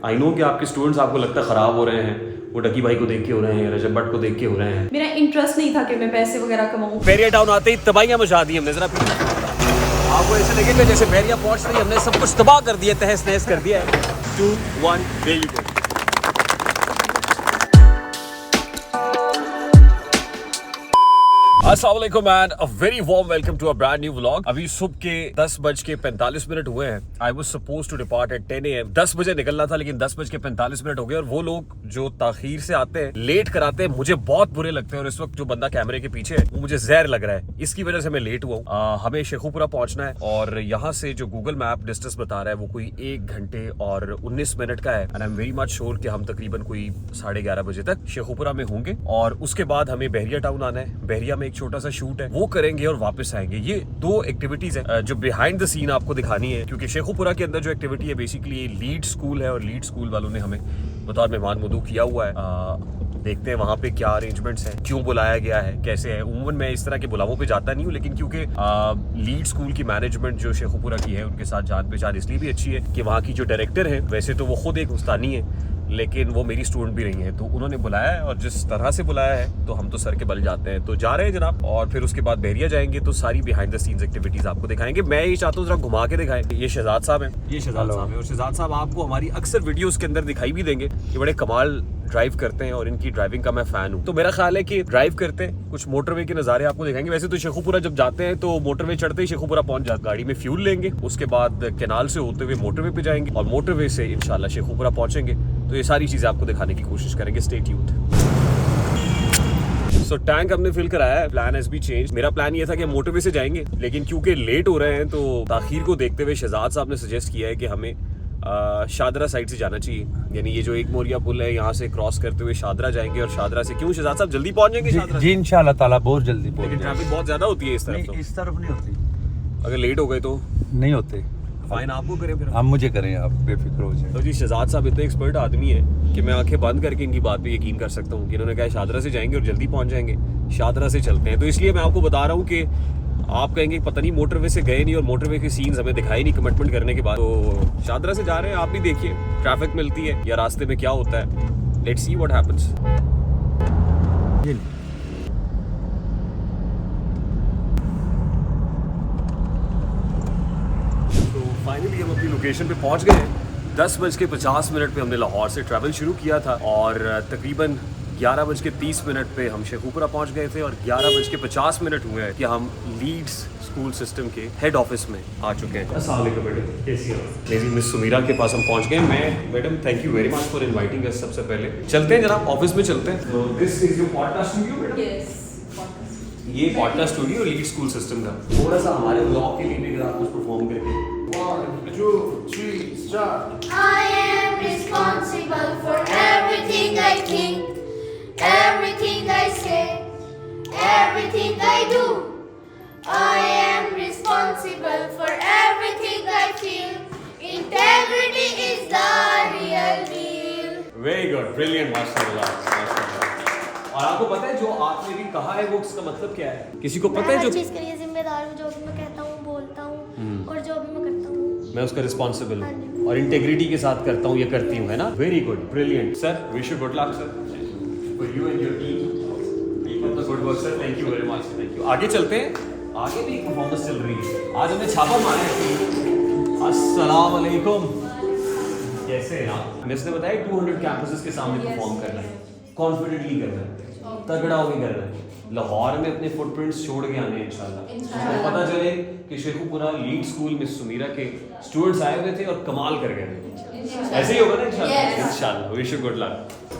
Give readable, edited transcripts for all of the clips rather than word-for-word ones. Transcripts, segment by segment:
I know कि आपके students आपको लगता है ख़राब हो रहे हैं, वो डकी भाई को देख के हो रहे हैं, रजब भट्ट को देख के हो रहे हैं। मेरा इंटरेस्ट नहीं था कि मैं पैसे वगैरह कमाऊं। बैरिया टाउन आते ही तबाहियां मचा दी हमने। जरा आपको ऐसे लगेगा जैसे बैरिया पहुंचते ही हमने सब कुछ तबाह कर दिया, तहस नहस कर दिया है। 2 1 there you go। अस्सलाम वालेकुम and a very warm welcome to a brand new vlog. अभी सुबह के 10:45 हुए हैं। I was supposed to depart at 10 AM। 10 बजे निकलना था लेकिन 10:45 हो गए। और वो लोग जो ताखीर से आते हैं, लेट कराते हैं, मुझे बहुत बुरे लगते हैं। और इस वक्त जो बंदा कैमरे के पीछे है वो मुझे जहर लग रहा है, इसकी वजह से मैं लेट हुआ हूँ। हमें शेखुपुरा पहुंचना है और यहाँ से जो गूगल मैप डिस्टेंस बता रहा है वो कोई 1 घंटे और 19 मिनट का है। And I am very much sure कि हम तकरीबन कोई 11:30 बजे तक शेखुपुरा में होंगे। और उसके बाद हमें बहरिया टाउन आना है। बहरिया में एक छोटा सा शूट है, वो करेंगे और वापस आएंगे। ये 2 एक्टिविटीज है जो बिहाइंड द सीन आपको दिखानी है, क्योंकि शेखुपुरा के अंदर जो एक्टिविटी है बेसिकली लीड स्कूल है और लीड स्कूल वालों ने हमें बतौर मेहमान मदू किया हुआ है। देखते हैं वहाँ पे क्या अरेंजमेंट्स हैं, क्यों बुलाया गया है, कैसे है। उम्मन मैं इस तरह के बुलावों पे जाता नहीं हूँ, लेकिन क्योंकि लीड स्कूल की मैनेजमेंट जो शेखुपुरा की है उनके साथ जान पहचान इसलिए भी अच्छी है कि वहाँ की जो डायरेक्टर है, वैसे तो वो खुद एक उस्तानी है लेकिन वो मेरी स्टूडेंट भी रही है, तो उन्होंने बुलाया है। और जिस तरह से बुलाया है तो हम तो सर के बल जाते हैं। तो जा रहे हैं जनाब, और फिर उसके बाद बहरिया जाएंगे तो सारी बिहाइंड द सीन्स एक्टिविटीज आपको दिखाएंगे। मैं ये चाहता हूँ जरा घुमा के दिखाएं। ये शहजाद साहब हैं, ये शहजाद साहब है। और शहजाद साहब आपको हमारी अक्सर वीडियोस के अंदर दिखाई भी देंगे कि बड़े कमाल ड्राइव करते हैं और इनकी ड्राइविंग का मैं फैन हूँ। तो मेरा ख्याल है कि ड्राइव करते हैं, कुछ मोटरवे के नज़ारे आपको दिखाएंगे। वैसे तो शेखुपुरा जब जाते हैं तो मोटरवे चढ़ते ही शेखुपुरा पहुंच जाते, गाड़ी में फ्यूल लेंगे, उसके बाद कैनाल से होते हुए मोटरवे पे जाएंगे और मोटरवे से इंशाल्लाह शेखुपुरा पहुंचेंगे। तो ये सारी चीजें आपको दिखाने की कोशिश करेंगे। Stay tuned. सो टैंक हमने फिल कराया है। Plan has be change. मेरा प्लान ये था कि मोटरवे से जाएंगे, लेकिन क्योंकि लेट हो रहे हैं तो ताखीर को देखते हुए शहजाद साहब ने सजेस्ट किया है कि हमें शादरा साइड से जाना चाहिए। यानी ये जो एक मोरिया पुल है यहाँ से क्रॉस करते हुए शादरा जाएंगे। और शादरा से क्यों शहजाद साहब जल्दी पहुंच जाएंगे शादरा? जी इंशाल्लाह ताला बहुत जल्दी पहुंच। लेकिन ट्रैफिक बहुत ज्यादा होती है इस तरफ। तो इस तरफ नहीं होती, अगर लेट हो गए तो नहीं होते। फाइन आपको करें फिर? आप मुझे करें, आप बेफिक्र हो जाए। तो जी शहजाद साहब इतने एक्सपर्ट आदमी है कि मैं आंखें बंद करके इनकी बात पे यकीन कर सकता हूँ कि इन्होंने कहा शादरा से जाएंगे और जल्दी पहुंच जाएंगे। शादरा से चलते हैं। तो इसलिए मैं आपको बता रहा हूँ कि आप कहेंगे पता नहीं मोटरवे से गए नहीं और मोटरवे के सीन्स हमें दिखाई नहीं कमिटमेंट करने के बाद। तो शादरा से जा रहे हैं, आप भी देखिए ट्रैफिक मिलती है या रास्ते में क्या होता है। Let's see what happens. तो फाइनली हम अपनी लोकेशन पे पहुंच गए हैं। 10:50 पे हमने लाहौर से ट्रैवल शुरू किया था और तकरीबन 11:30 पे हम शेखुपुरा पहुंच गए थे। और 11:50 हुए हैं कि हम लीड्स स्कूल सिस्टम के हेड ऑफिस में आ चुके हैं। अस्सलाम वालेकुम मैडम, कैसी हैं? मेरी मिस सुमीरा के पास हम पहुंच गए। मैं madam thank you very much for inviting अस। सबसे पहले चलते हैं जनाब ऑफिस में चलते हैं। तो this is your podcast studio madam? Yes, ये podcast studio lead school system का थोड़ा सा हमारे ब्लॉग के लिए अगर आप कुछ परफॉर्म करके। 1 2 3 start. I am responsible for everything I think, everything I say, everything I do. I am responsible for everything I feel. Integrity is the real deal. Very good, brilliant, माशाल्लाह माशाल्लाह। और आपको पता है जो आपने भी कहा है वो उसका मतलब क्या है? किसी को पता है? हर जो चीज के लिए जिम्मेदार हूँ, जो भी मैं कहता हूँ बोलता हूँ और जो भी मैं करता हूँ मैं उसका रिस्पॉन्सिबल हाँ हूँ जी। और इंटेग्रिटी के साथ करता हूँ या करती हूँ, है ना? Very good, brilliant sir, wish you good luck sir for you and your team. Keep up the good work sir, thank you very much, thank you. आगे चलते हैं, आगे भी एक परफॉर्मेंस चल रही है। आज हमने छापा मारा है। अस्सलाम वालेकुम, कैसे हैं आप? मिस ने बताया 200 कैंपसेस के सामने परफॉर्म करना है, कॉन्फिडेंटली करना है, तगड़ा होकर करना है। लाहौर में अपने फुटप्रिंट्स छोड़ के आने हैं इंशाल्लाह। तो पता चले कि Sheikhupura lead school miss Sumira के स्टूडेंट्स आए हुए थे और कमाल कर गए थे। ऐसे ही होगा ना इंशाल्लाह? इंशाल्लाह, विश यू गुड लक।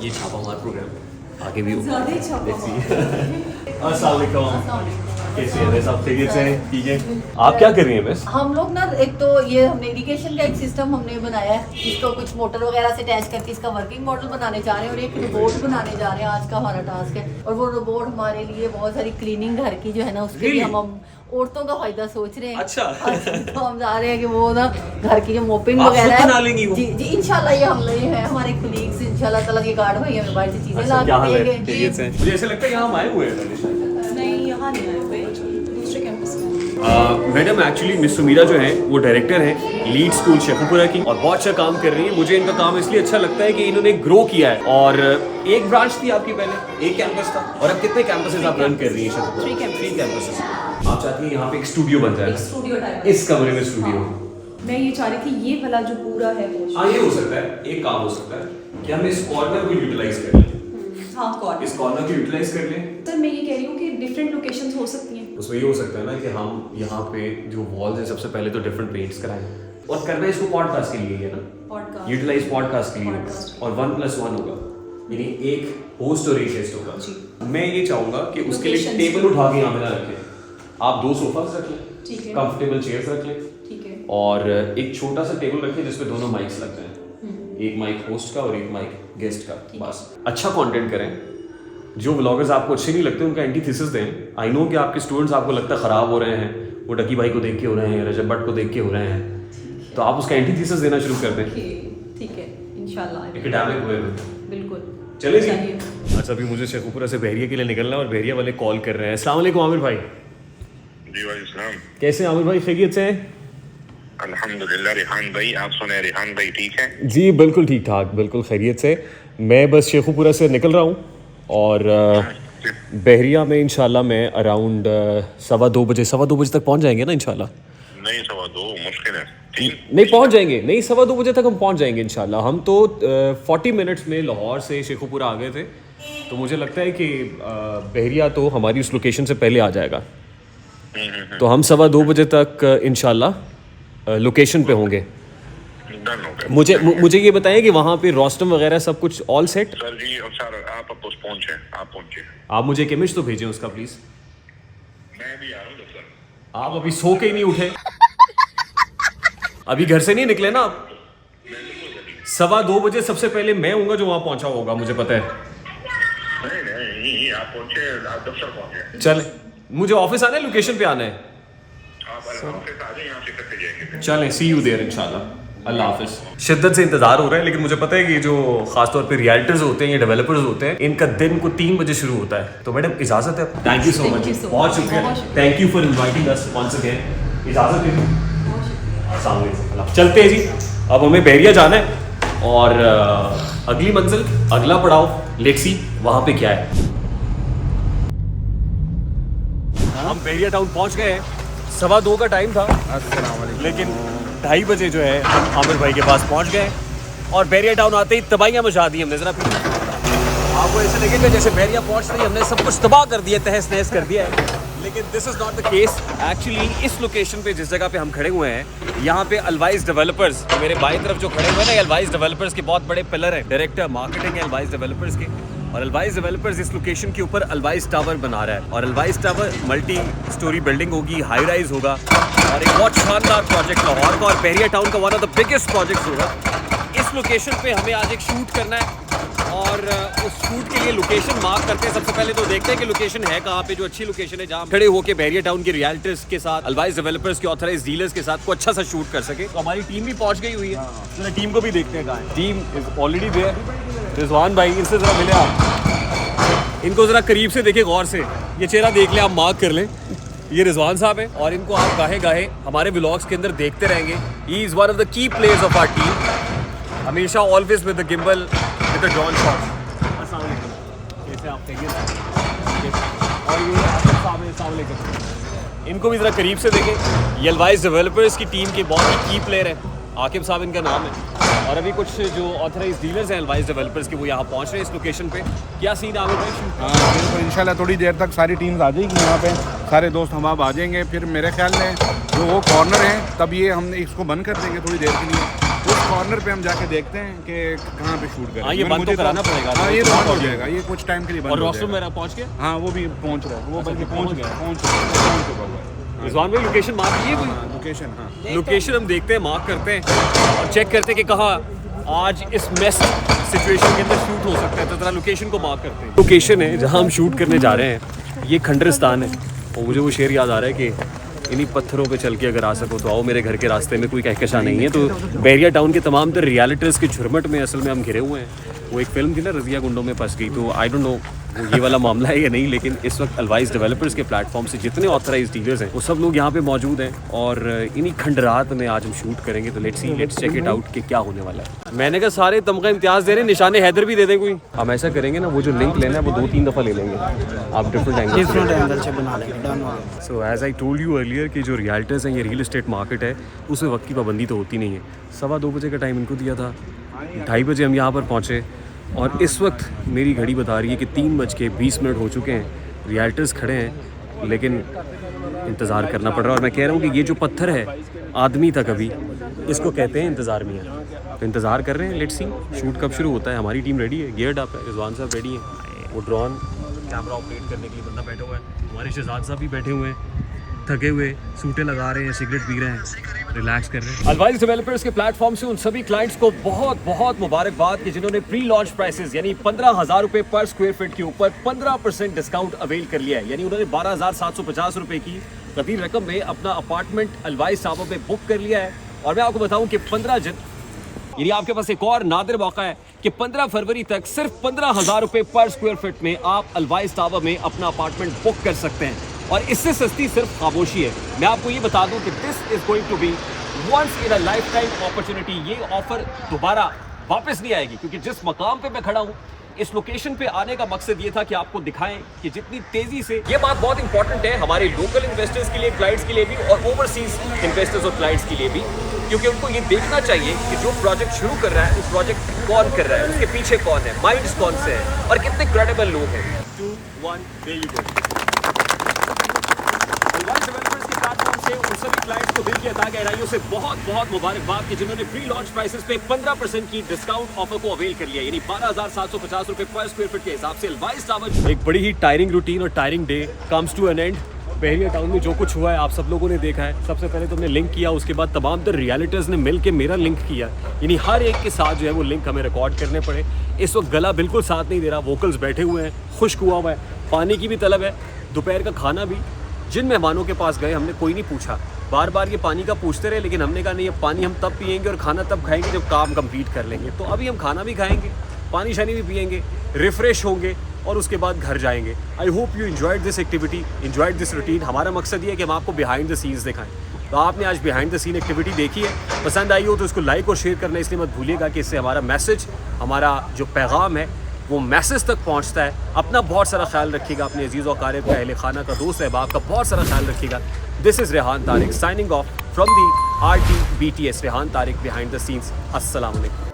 ये छापा मार प्रोग्राम आगे भी होगा। अस्सलाम वालेकुम, कैसे हैं? सब खैरियत से हैं? ठीक है। आप क्या कर रही हैं बस? हम लोग ना एक तो ये हमने इरिगेशन का एक सिस्टम हमने बनाया है, इसको कुछ मोटर वगैरह से अटैच करके इसका वर्किंग मॉडल बनाने जा रहे हैं और एक रोबोट बनाने जा रहे हैं। आज का हमारा टास्क है। और वो रोबोट हमारे लिए बहुत सारी क्लीनिंग घर की जो है ना उसके लिए हम औरतों का फायदा सोच रहे हैं। अच्छा। तो हम जा रहे हैं कि वो ना घर की जो मोपिंग आप वगैरह खुद बना लेंगी वो? जी जी इंशाल्लाह। ये हम लोग हैं, हमारे कुलीग्स इंशाल्लाह ताला के गार्ड भाई हमें बाहर से चीजें ला क्या हाल है? के खैरियत से? मुझे ऐसे लगता है यहाँ हम आए हुए हैं पहले शायद। नहीं यहाँ नहीं आए हुए, दूसरे कैंपस में। मैडम एक्चुअली मिस सुमीरा जो है वो डायरेक्टर है लीड स्कूल शेखुपुरा की और बहुत अच्छा काम कर रही है। मुझे इनका काम इसलिए अच्छा लगता है कि इन्होंने ग्रो किया है। और एक ब्रांच थी आपकी पहले, एक कैंपस था, और अब कितने कैंपसेस आप रन कर रही हैं शेखुपुरा? 3 कैंपसेस। आप चाहती हैं यहाँ पे एक स्टूडियो बन जाए? एक स्टूडियो टाइप। इस कमरे में स्टूडियो। मैं ये चाह रही थी ये वाला जो पूरा है वो। हाँ, ये हो सकता है, एक काम हो सकता है कि हम इस कॉर्नर को यूटिलाइज कर लें। हाँ, कॉर्नर। इस कॉर्नर को यूटिलाइज कर लें। सर मैं ये कह रही हूँ कि डिफरेंट लोकेशंस हो सकती हैं। उसमें ये हो सकता है ना कि हम यहाँ पे जो वॉल्स हैं सबसे पहले तो डिफरेंट पेंट्स कराएं, और करना इसको पॉडकास्ट के लिए है ना, पॉडकास्ट यूटिलाइज पॉडकास्ट के लिए, Podcast। और 1+1 होगा, यानी एक होस्ट और एक गेस्ट होगा। मैं ये चाहूंगा कि उसके लिए Locations। टेबल उठा के यहाँ पे ना रखें, आप 2 सोफास रख लें, ठीक है। कंफर्टेबल चेयर्स रख लें, ठीक है। और एक छोटा सा टेबल रखें जिसपे दोनों माइक्स लग जाएं, एक माइक होस्ट का और एक माइक गेस्ट का। बस अच्छा कंटेंट करें। जो व्लॉगर्स आपको अच्छे नहीं लगते उनका एंटीथेसिस दें। आई नो कि आपके स्टूडेंट्स आपको लगता है खराब हो रहे हैं, वो डकी भाई को देख के हो रहे हैं, रजब भट्ट को देख के हो रहे हैं, तो आप उसका एंटीथेसिस देना शुरू कर दें। ठीक है, इंशाल्लाह। एकेडमिक वे में बिल्कुल। चले जी। चाहिए। अच्छा, अभी मुझे शेखुपुरा से बहरिया के लिए निकलना है और बहरिया वाले कॉल कर रहे हैं। अस्सलाम वालेकुम आमिर भाई। जी वालेकुम सलाम। कैसे हैं आमिर भाई, खैरियत से हैं? अल्हम्दुलिल्लाह। रिहान भाई, आप सुने? रिहान भाई ठीक है? जी बिल्कुल ठीक ठाक, बिल्कुल खैरियत से। मैं बस शेखुपुरा से निकल रहा हूँ और बहरिया में इंशाल्लाह मैं अराउंड 2:15 बजे तक पहुँच जाएंगे ना इंशाल्लाह? नहीं, 2:15 मुश्किल है। ठीक, नहीं पहुँच जाएंगे, नहीं 2:15 बजे तक हम पहुँच जाएंगे इंशाल्लाह। हम तो 40 मिनट्स में लाहौर से शेखुपुरा आ गए थे, तो मुझे लगता है कि बहरिया तो हमारी उस लोकेशन से पहले आ जाएगा, तो हम 2:15 बजे तक इंशाल्लाह लोकेशन पे होंगे। डन हो गया। मुझे ये बताएं कि वहाँ पे रोस्टम वगैरह सब कुछ ऑल सेट? सर जी, और सर आप पहुंचे, आप पहुंचे। आप मुझे एक इमेज तो भेजें उसका प्लीज। मैं भी आ रहा हूँ सर। आप अभी सो के ही नहीं उठे, अभी घर से नहीं निकले ना आप? 2:15 बजे सबसे पहले मैं हूँगा जो वहाँ पहुँचा होगा, मुझे पता है। नहीं, आप पहुंचे, आप दफ्तर पहुंचे। चले, मुझे ऑफिस आना है, लोकेशन पे आना है। आप ऑफिस आ जाए, यहाँ से करके जाएंगे। चलें, सी यू देयर इंशाल्लाह। अल्लाह हाफिज। शिद्दत से इंतजार हो रहा है, लेकिन मुझे पता है कि जो खासतौर पे रियल्टर्स होते हैं या डेवलपर्स होते हैं, इनका दिन को 3 बजे शुरू होता है। तो मैडम इजाजत है? थैंक यू सो मच, बहुत शुक्रिया, thank you for inviting us once again. इजाजत है, अस्सलाम वालेकुम। चलते हैं जी, अब हमें बहरिया जाना है और अगली मंजिल, अगला पड़ाव, लेट्स सी वहाँ पे क्या है। हम बहरिया टाउन पहुँच गए हैं, 2:15 का टाइम था, लेकिन 2:30 बजे जो है हम आमिर भाई के पास पहुंच गए और बहरिया टाउन आते ही तबाहियां मचा दी हमने। जरा आपको ऐसे लगेगा जैसे बहरिया पहुंचते ही हमने सब कुछ तबाह कर दिया, तहस नहस कर दिया है, लेकिन this is not the case. Actually इस लोकेशन पे, जिस जगह पे हम खड़े हुए हैं, यहाँ पे अलवाइज डेवलपर्स, मेरे बाएं तरफ जो खड़े हुए हैं ना, अलवाइज डेवलपर्स के बहुत बड़े पिलर हैं। डायरेक्टर मार्केटिंग है अलवाइज डेवलपर्स के, और अलवाइज डेवलपर्स इस लोकेशन के ऊपर अलवाइज टावर बना रहा है। और always tower multi storey building होगी, हाई राइज होगा, और एक बहुत शानदार प्रोजेक्ट लाहौर का और बहरिया टाउन का one of the biggest project होगा। इस लोकेशन पे हमें आज एक शूट करना है, और उस शूट के लिए लोकेशन मार्क करते हैं। सबसे पहले तो देखते हैं कि लोकेशन है कहाँ पे, जो अच्छी लोकेशन है जहाँ खड़े होकर बहरिया टाउन के रियल्टर्स के साथ, अलवाइज डेवलपर्स के ऑथराइज डीलर्स के साथ को अच्छा सा शूट कर सके। तो हमारी टीम भी पहुँच गई हुई है, जरा टीम को भी देखते हैं कहाँ है। Team is already there. Rizwan भाई, इनसे जरा मिले आप, इनको जरा करीब से देखें, गौर से, ये चेहरा देख लें, आप मार्क कर लें। ये रिजवान साहब हैं और इनको आप गाहे गाहे हमारे व्लॉग्स के अंदर देखते रहेंगे। He is one of the key players of our team, हमेशा always with the gimbal, with the drone shots. अस्सलाम वालेकुम, कैसे आप? और ये आसिफ साहब हैं, अस्सलाम वालेकुम। इनको भी ज़रा करीब से देखें। ये अलवाइज डेवलपर्स की टीम के बहुत ही की प्लेयर हैं, आकिब साहब इनका नाम है। और अभी कुछ जो ऑथराइज डीलर्स हैं अलवाइज डेवलपर्स के, वो यहाँ पहुँच रहे हैं इस लोकेशन पे। क्या सीन है भाई? हाँ बिल्कुल, इंशाल्लाह थोड़ी देर तक सारी टीम्स आ जाएगी यहाँ पे, सारे दोस्त हम आप आ जाएंगे। फिर मेरे ख्याल में जो वो कॉर्नर है, तब ये हम इसको बंद कर देंगे थोड़ी देर के लिए। उस कॉर्नर पे हम जाके देखते हैं कि कहाँ पे शूट करें। हाँ, ये बंद तो कराना पड़ेगा। हाँ, ये बंद हो जाएगा, ये कुछ टाइम के लिए बंद और हो रोस्टर जाएगा। मेरा पहुँच गया? हाँ, वो भी पहुँच रहा है, वो बल्कि पहुँच चुका है। रिजवान भाई, लोकेशन मार्क कीजिए कोई। लोकेशन, हाँ, लोकेशन हम देखते हैं, मार्क करते हैं और चेक करते हैं कि कहाँ आज इस मेस सिचुएशन के अंदर शूट हो सकता है, तो जरा लोकेशन को मार्क करते हैं। लोकेशन है जहाँ हम शूट करने जा रहे हैं, ये खंडरस्तान है, और मुझे वो शेर याद आ रहा है कि इन्हीं पत्थरों पे चल के अगर आ सको तो आओ, मेरे घर के रास्ते में कोई कहकशा नहीं है। तो बहरिया टाउन के तमाम तर रियलिटर्स के झुरमट में असल में हम घिरे हुए हैं। वो एक फिल्म थी ना, रज़िया गुंडों में फंस गई, तो आई डोंट नो वो ये वाला मामला है या नहीं, लेकिन इस वक्त अलवाइस डेवलपर्स के प्लेटफॉर्म से जितने ऑथराइज डीलर्स हैं वो सब लोग यहाँ पे मौजूद हैं और इन्हीं खंडरात में आज हम शूट करेंगे। तो लेट्स चेक इट आउट कि क्या होने वाला है। मैंने कहा सारे तमगा इम्तियाज दे रहे हैं, निशाने हैदर भी दे दें कोई। हम ऐसा करेंगे ना, वो जो लिंक लेना है वो 2-3 दफ़ा ले लेंगे, आप डिफरेंट एंगल से बना लेंगे। So as I told you earlier कि जो रियल्टर्स हैं, ये रियल एस्टेट मार्केट है, उसमें वक्त की पाबंदी तो होती नहीं है। 2:15 बजे का टाइम इनको दिया था, 2:30 बजे हम यहाँ पर पहुँचे और इस वक्त मेरी घड़ी बता रही है कि 3:20 हो चुके हैं। रियल्टर्स खड़े हैं लेकिन इंतज़ार करना पड़ रहा है और मैं कह रहा हूँ कि ये जो पत्थर है आदमी तक अभी, इसको कहते हैं इंतज़ार मियाँ। तो इंतज़ार कर रहे हैं, लेट्स सी शूट कब शुरू होता है। हमारी टीम रेडी है, गियर्ड अप है, रिजवान साहब रेडी है, वो ड्रोन कैमरा ऑपरेट करने के लिए बंदा बैठा हुआ है, हमारे शहजाद साहब भी बैठे हुए हैं, थके हुए, सूटे लगा रहे हैं, सिगरेट पी रहे हैं, रिलैक्स कर रहे हैं। अलवाइस डेवलपर्स के प्लेटफॉर्म से उन सभी क्लाइंट्स को बहुत बहुत मुबारकबाद कि जिन्होंने प्री लॉन्च प्राइसेस यानी 15,000 रुपये पर स्क्वायर फीट के ऊपर 15% डिस्काउंट अवेल कर लिया है। यानी उन्होंने 12,750 रुपये की कदीर रकम में अपना अपार्टमेंट अलवाइस टावर में बुक कर लिया है। और मैं आपको बताऊं कि 15 यानी आपके पास एक और नादिर मौका है कि 15 फरवरी तक सिर्फ 15,000 रुपये पर स्क्वायर फीट में आप अलवाइस टावर में अपना अपार्टमेंट बुक कर सकते हैं और इससे सस्ती सिर्फ खामोशी है। मैं आपको ये बता दूं कि this is going to be once in a lifetime opportunity. ये ऑफर दोबारा वापस नहीं आएगी क्योंकि जिस मकाम पे मैं खड़ा हूँ, इस लोकेशन पे आने का मकसद ये था कि आपको दिखाएं कि जितनी तेजी से, ये बात बहुत इंपॉर्टेंट है हमारे लोकल इन्वेस्टर्स के लिए, क्लाइंट्स के लिए भी और ओवरसीज इन्वेस्टर्स और क्लाइंट्स के लिए भी, क्योंकि उनको ये देखना चाहिए कि जो प्रोजेक्ट शुरू कर रहा है उस प्रोजेक्ट कौन कर रहा है, उसके पीछे कौन है, माइंड्स कौन से हैं और कितने क्रेडिबल लोग हैं। 2, 1, there you go। डेवलपर्स के प्लेटफॉर्म से उन सभी क्लाइंट्स को दिल की अता गहराइयों से बहुत बहुत मुबारकबाद कि जिन्होंने प्री लॉन्च प्राइसेस पे 15% की डिस्काउंट ऑफर को अवेल कर लिया, यानी 12,750 रुपए पर स्क्वायर फीट के हिसाब से अलवाइस टावर। एक बड़ी ही टायरिंग रूटीन और tiring day comes to an end. Bahria Town में जो कुछ हुआ है आप सब लोगों ने देखा है। सबसे पहले तो हमने लिंक किया, उसके बाद तमाम द रियलिटर्स ने मिल के मेरा लिंक किया, यानी हर एक के साथ जो है वो लिंक हमें रिकॉर्ड करने पड़े। इस वक्त गला बिल्कुल साथ नहीं दे रहा, वोकल्स बैठे हुए हैं, खुश्क हुआ है, पानी की भी तलब है, दोपहर का खाना भी। जिन मेहमानों के पास गए हमने कोई नहीं पूछा, बार बार ये पानी का पूछते रहे, लेकिन हमने कहा नहीं, ये पानी हम तब पियेंगे और खाना तब खाएंगे जब काम कंप्लीट कर लेंगे। तो अभी हम खाना भी खाएंगे, पानी शानी भी पियेंगे, रिफ्रेश होंगे और उसके बाद घर जाएंगे। I hope you enjoyed this activity, enjoyed this routine. हमारा मकसद ये है कि हम आपको बिहाइंड द सीन्स दिखाएं। तो आपने आज बिहाइंड द सीन एक्टिविटी देखी है, पसंद आई हो तो इसको लाइक और शेयर करना इसलिए मत भूलिएगा कि इससे हमारा मैसेज, हमारा जो पैगाम है वो मैसेज तक पहुंचता है। अपना बहुत सारा ख्याल रखिएगा, अपने अजीज़ व क़ारिब का, अहले खाना का, दोस्त अहबाब का बहुत सारा ख्याल रखिएगा। This is Rehan Tariq signing off from the RTBTS, Rehan Tariq behind the scenes. अस्सलाम वालेकुम।